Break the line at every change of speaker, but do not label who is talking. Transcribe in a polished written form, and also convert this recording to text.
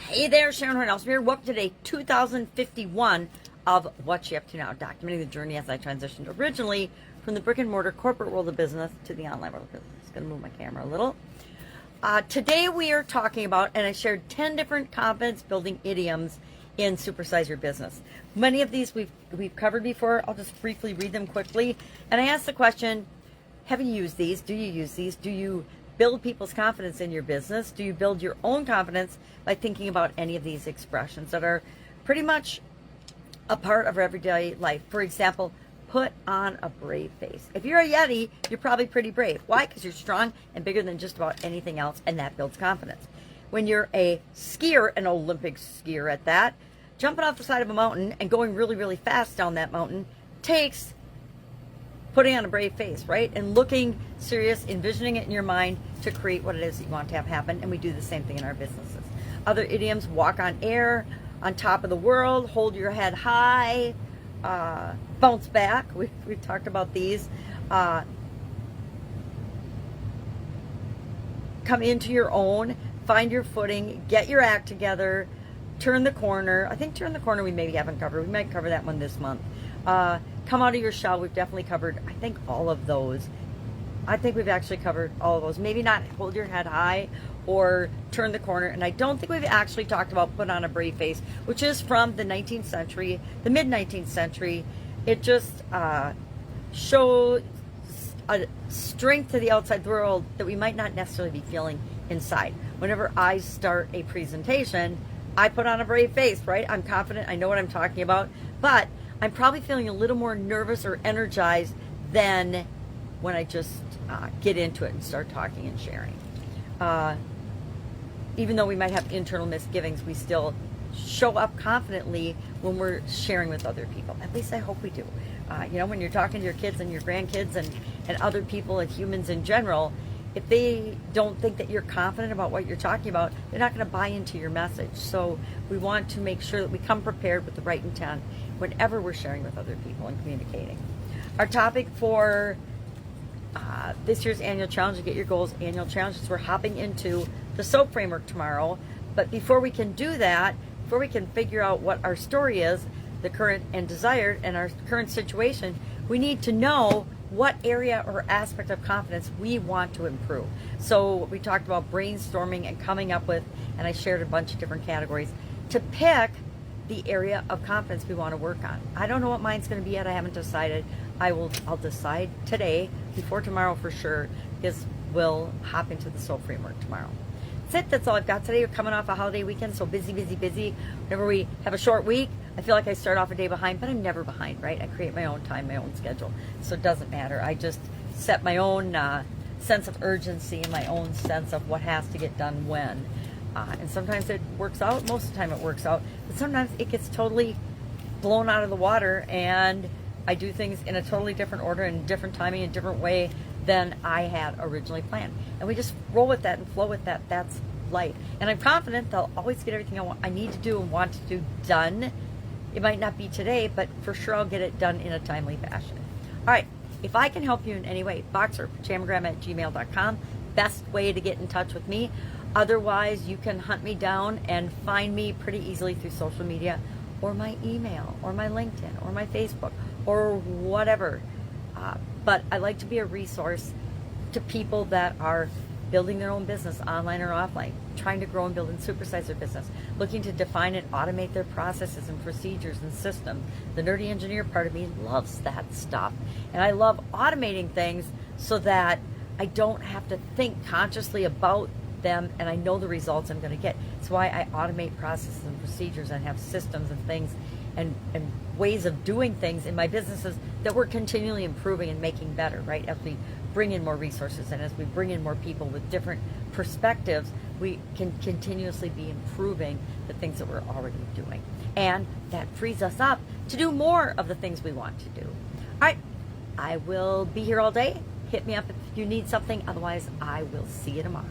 Hey there, Sharon Horne-Ellstrom here. Welcome to day 2051 of What You Up To Now, documenting the journey as I transitioned originally from the brick and mortar corporate world of business to the online world of business. Just going to move my camera a little. Today we are talking about, and I shared 10 different confidence building idioms in Supersize Your Business. Many of these we've covered before. I'll just briefly read them quickly. And I asked the question, have you used these? Do you use these? Do you build people's confidence in your business? Do you build your own confidence by thinking about any of these expressions that are pretty much a part of everyday life? For example, put on a brave face. If you're a Yeti, you're probably pretty brave. Why? Because you're strong and bigger than just about anything else, and that builds confidence. When you're a skier, an Olympic skier at that, jumping off the side of a mountain and going really, really fast down that mountain takes putting on a brave face, right? And looking serious, envisioning it in your mind to create what it is that you want to have happen. And we do the same thing in our businesses. Other idioms: walk on air, on top of the world, hold your head high, bounce back. We've talked about these. Come into your own, find your footing, get your act together, turn the corner. I think turn the corner we maybe haven't covered. We might cover that one this month. Come out of your shell. We've definitely covered, I think, all of those. I think we've actually covered all of those. Maybe not hold your head high or turn the corner. And I don't think we've actually talked about put on a brave face, which is from the 19th century, the mid-19th century. It just shows a strength to the outside world that we might not necessarily be feeling inside. Whenever I start a presentation, I put on a brave face, right? I'm confident. I know what I'm talking about. But I'm probably feeling a little more nervous or energized than when I just get into it and start talking and sharing. Even though we might have internal misgivings, we still show up confidently when we're sharing with other people. At least I hope we do. When you're talking to your kids and your grandkids and other people and humans in general, if they don't think that you're confident about what you're talking about, they're not going to buy into your message. So we want to make sure that we come prepared with the right intent whenever we're sharing with other people and communicating. Our topic for this year's annual challenge, to get your goals annual challenge, is we're hopping into the SOAP framework tomorrow. But before we can do that, before we can figure out what our story is, the current and desired, and our current situation, we need to know what area or aspect of confidence we want to improve. So we talked about brainstorming and coming up with, and I shared a bunch of different categories to pick the area of confidence we want to work on. I don't know what mine's going to be yet. I haven't decided. I'll decide today, before tomorrow for sure, because we'll hop into the SOAP framework tomorrow. That's it. That's all I've got today. We're coming off a holiday weekend, so busy. Whenever we have a short week, I feel like I start off a day behind, but I'm never behind, right? I create my own time, my own schedule, so it doesn't matter. I just set my own sense of urgency and my own sense of what has to get done when. And sometimes it works out. Most of the time it works out. But sometimes it gets totally blown out of the water, and I do things in a totally different order and different timing and different way than I had originally planned. And we just roll with that and flow with that. That's life. And I'm confident they'll always get everything I need to do and want to do done. It might not be today, but for sure I'll get it done in a timely fashion. All right. If I can help you in any way, boxer@gmail.com. Best way to get in touch with me. Otherwise, you can hunt me down and find me pretty easily through social media, or my email, or my LinkedIn, or my Facebook, or whatever. But I like to be a resource to people that are building their own business, online or offline, trying to grow and build and supersize their business, looking to define and automate their processes and procedures and systems. The nerdy engineer part of me loves that stuff. And I love automating things so that I don't have to think consciously about them, and I know the results I'm going to get. That's why I automate processes and procedures and have systems and things and ways of doing things in my businesses that we're continually improving and making better, right? As we bring in more resources and as we bring in more people with different perspectives, we can continuously be improving the things that we're already doing. And that frees us up to do more of the things we want to do. All right, I will be here all day. Hit me up if you need something. Otherwise, I will see you tomorrow.